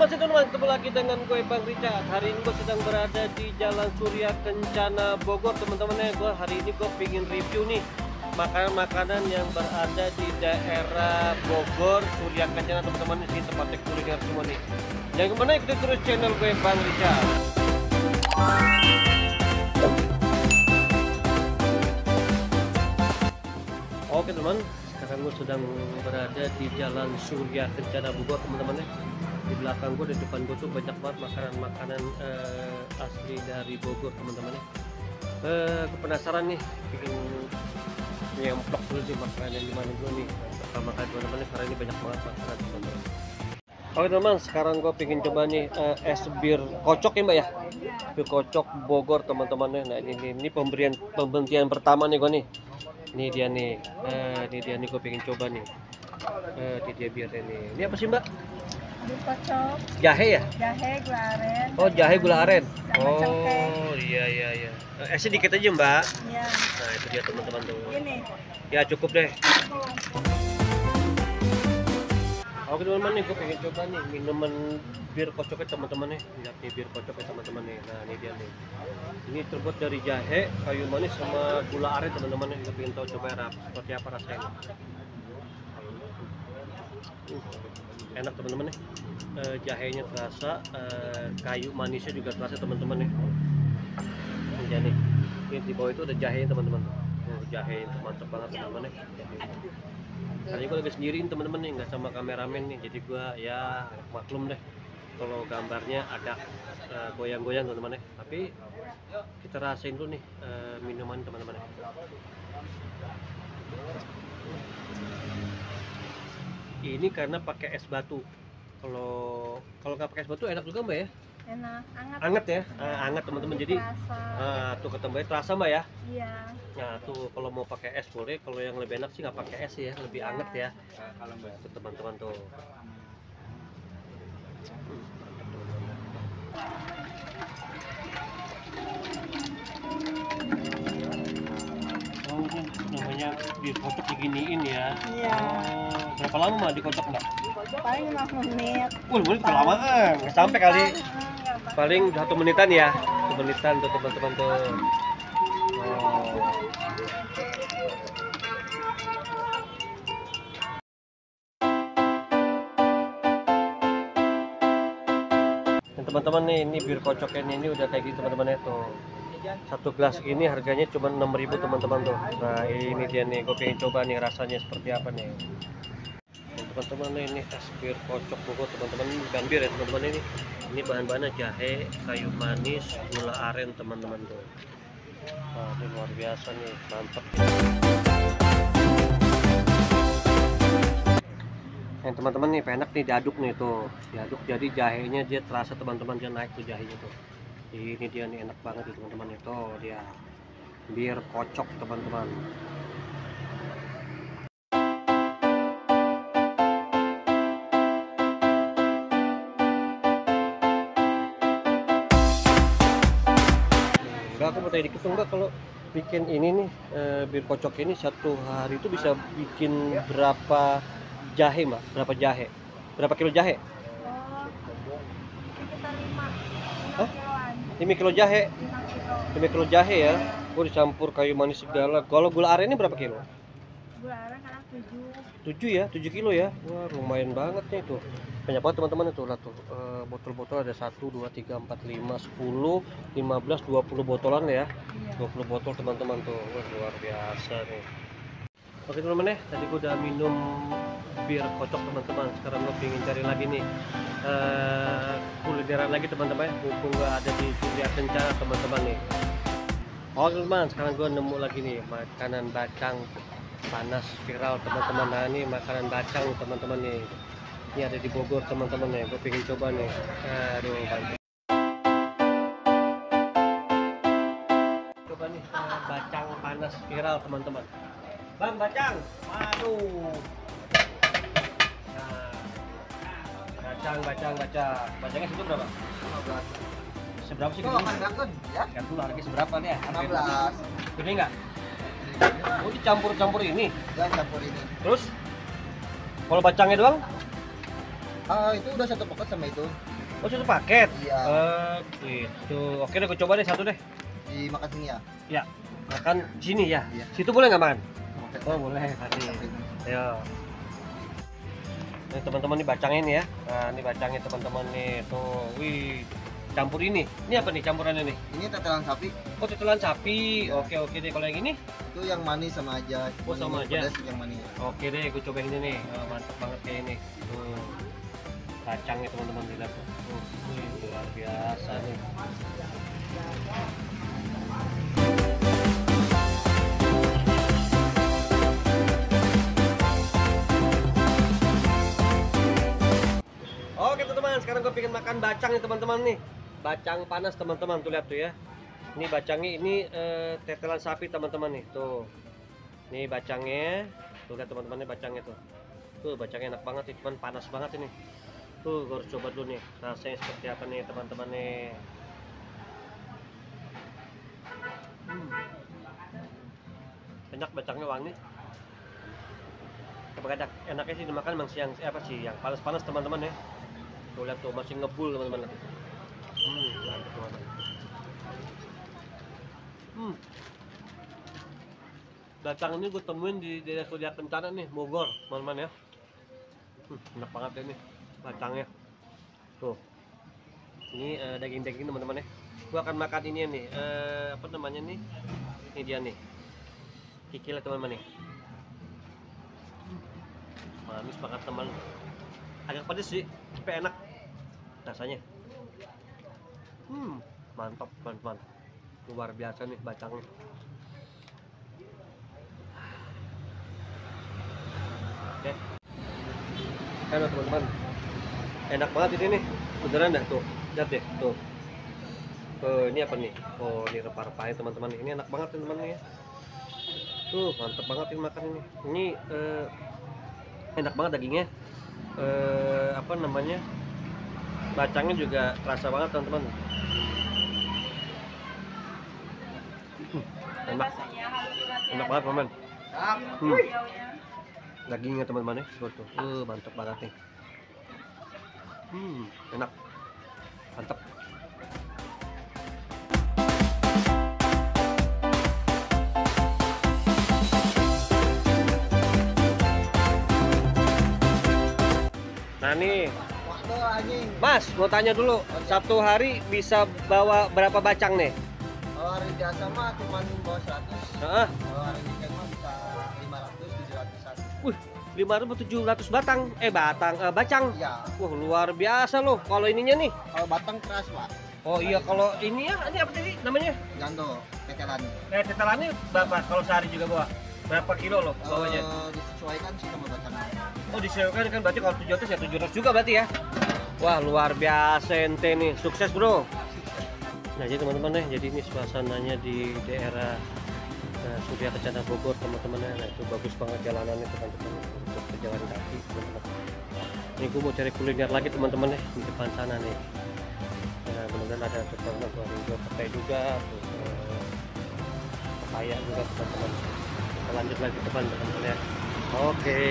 masih teman-teman, ketemu lagi dengan gue Bang Richard. Hari ini gue sedang berada di Jalan Surya Kencana Bogor teman-teman. Gue hari ini gue pengen review nih makanan-makanan yang berada di daerah Bogor Surya Kencana teman-teman. Ini tempatnya kuliner semua nih. Yang kemana ikuti terus channel gue Bang Richard. Oke teman, sekarang gue sedang berada di Jalan Surya Kencana Bogor teman-teman. Di belakang gue, di depan gue tuh banyak banget makanan-makanan asli dari Bogor teman-teman. Gue penasaran nih, bikin nyemplok dulu nih makanan yang dimana gue nih pertama kali teman-teman, karena ini banyak banget makanan teman-teman. Oke teman, sekarang gue pengen coba nih es bir kocok ya mbak ya, bir kocok Bogor teman-teman. Nah ini pembentian pertama nih gue nih. Ini dia nih, gue pengen coba nih. Ini dia birnya nih. Ini apa sih mbak? Bir kocok. Jahe ya? Jahe, gula aren. Oh jahe gula aren. Sama cengkeh. Oh iya. Esnya dikit aja mbak. Iya. Nah itu dia teman-teman tuh. Ini. Ya cukup deh. Oke teman-teman nih, gue pengen coba nih minuman bir kocoknya teman-teman nih. Lihat nih bir kocoknya teman-teman nih. Nah ini dia nih. Ini terbuat dari jahe, kayu manis sama gula aren teman-teman nih. Gue pengen tahu coba seperti apa rasanya. Enak teman-teman nih. Jahenya terasa, kayu manisnya juga terasa teman-teman nih. Ini di bawah itu ada jahenya teman-teman. Jahe itu mantap banget teman-teman nih. Karena gue lagi sendiriin teman-teman nih, nggak sama kameramen nih, jadi gue ya maklum deh kalau gambarnya ada goyang-goyang teman-teman nih. Tapi kita rasain dulu nih minuman teman-teman. Ini karena pakai es batu. Kalau nggak pakai es batu enak juga mbak ya? Enak, anget ya, anget teman-teman. Jadi tuh ketemu terasa mbak ya? Iya. Nah tuh kalau mau pakai es boleh, kalau yang lebih enak sih nggak pakai es ya, lebih anget ya. Kalau mbak tuh teman-teman tuh. Oh ini namanya dikocok diginiin ya. Iya. Berapa lama mbak dikocok mbak? Paling 5 menit. Menit kelamaan, nggak sampai kali. Paling 1 menitan ya, 1 menitan tuh teman-teman tuh. Teman-teman nih, ini bir kocoknya ini udah kayak gitu teman-teman ya tuh. Satu gelas ini harganya cuma 6.000 teman-teman tuh. Nah ini dia nih, gue pengen coba nih rasanya seperti apa nih. Teman-teman nih, ini es bir kocok Bogor teman-teman. Ini bukan bir ya teman-teman, ini bahan-bahannya jahe, kayu manis, gula aren teman-teman tuh. Wah ini luar biasa nih, mantap. Yang teman-teman nih enak nih, diaduk nih tuh, diaduk jadi jahenya dia terasa teman-teman, dia naik tuh jahenya tuh. Ini dia nih enak banget nih teman-teman, itu dia bir kocok teman-teman. Enggak, aku mau tanya dikit dong mbak, kalau bikin ini nih bir kocok ini satu hari itu bisa bikin berapa jahe mbak? Berapa jahe? Berapa kilo jahe? Sekitar 5 kiloan. 5 kilo jahe? 5 kilo. 5 kilo jahe ya? Gue dicampur kayu manis segala. Kalau gula aren ini berapa kilo? Gula aren kadang 7. 7 ya? 7 kilo ya? Wah lumayan banget nih tuh. Banyak banget teman-teman itu lah tuh. Botol-botol ada 1, 2, 3, 4, 5, 10, 15, 20 botolan ya. 20 botol teman-teman tuh. Wah luar biasa nih. Oke teman-teman ya, tadi gue udah minum bir kocok teman-teman. Sekarang gue pengen cari lagi nih kulineran lagi teman-teman. Mumpung gak ada di Surya Kencana teman-teman nih. Oke teman, sekarang gue nemu lagi nih makanan bacang panas viral teman-teman. Nah ini makanan bacang teman-teman nih. Ini ada di Bogor teman-teman nih. Gue pengen coba nih. Aduh mantap. Coba nih bacang panas viral teman-teman. Bang bacang, aduh. Nah, bacangnya situ berapa? 15. Seberapa sih? Ya? Kan dulu harganya seberapa nih ya? 16. Gede nggak? Oh dicampur-campur ini? Ya campur ini. Terus? Kalau bacangnya doang? Itu udah satu paket sama itu. Oh, satu paket. Iya. Gitu. Oke deh, gue coba deh satu deh. Dimakan sini ya. Ya, makan sini ya. Iya. Situ boleh nggak makan? Oke. Oh boleh. Kasih. Oke. Ayo. Ini teman-teman nih bacangin ya. Nah, ini bacangnya teman-teman nih. Tuh, wih. Campur ini. Ini apa nih campurannya nih? Ini tetelan sapi. Oh, tetelan sapi. Iya. Oke deh. Kalau yang ini? Itu yang manis sama aja. Oh, sama Ini aja. pedas yang manis. Oke deh, gue cobain ini nih. Mantap banget kayak ini. Tuh. Kacangnya teman-teman lihat tuh. Wih, luar biasa nih. Oke teman-teman, sekarang gue pengen makan bacang nih teman-teman nih. Bacang panas teman-teman, tuh lihat tuh ya. Ini bacangnya ini tetelan sapi teman-teman nih. Tuh. Nih bacangnya. Tuh lihat teman-teman nih bacangnya tuh. Tuh bacangnya enak banget nih, cuman panas banget ini. Tuh gue harus coba dulu nih. Rasanya seperti apa nih teman-teman nih. Enak bacangnya wangi. Kadang enaknya sih dimakan memang siang apa sih yang panas-panas teman-teman ya. Tuh lihat tuh masih ngebul teman-teman. Mantap teman-teman. Bacang ini gue temuin di daerah Surya Kencana nih, Bogor, teman-teman ya. Enak banget ini bacangnya. Tuh. Ini daging-daging teman-teman ya. Gue akan makan ini nih, apa namanya nih? Ini dia nih. Kikil teman-teman nih. Manis banget teman. Agak pedes sih, tapi enak rasanya. Mantap teman-teman. Luar biasa nih bacangnya. Oke. Kan teman-teman. Enak banget ini nih. Beneran dah tuh. Lihat deh tuh. Ini apa nih? Oh, ini rempah-rempahnya teman-teman. Ini enak banget teman-teman ya. Tuh, mantap banget ini makan ini. Ini enak banget dagingnya. Apa namanya? Bacangnya juga terasa banget teman-teman. Enak. Enak banget teman-teman. Dagingnya teman-teman ya. Tuh. Mantap banget nih. Enak. Mantap. Nah nih, Waduh anjing. Mas, mau tanya dulu, satu hari bisa bawa berapa bacang nih? Kalau hari biasa mah cuma bawa 100. Heeh. Kalau hari weekend mah bisa 500 700-an. Wih, 500-700 bacang. Iya. Wah, luar biasa loh. Kalau ininya nih. Kalau batang keras, Pak. Oh iya, kalau ini ya, ini apa tadi namanya? Ganto, tetelan. Tetelannya berapa kalau sehari juga bawa? Berapa kilo loh bawanya? Disesuaikan sih sama bacang. Oh, disesuaikan kan berarti kalau 700 ya 700 juga berarti ya. Wah, luar biasa ente nih. Sukses, Bro. Nah, jadi teman-teman nih, jadi ini suasananya di daerah Surya Kencana Bogor teman-teman. Nah, itu bagus banget jalanannya teman-teman untuk berjalan kaki teman-teman. Ini gue mau cari kuliner lagi teman-teman nih di depan sana nih. Nah, benar-benar ada tukang hijau petai juga, terus papaya juga teman-teman. Kita lanjut lagi ke depan teman-teman ya. Oke.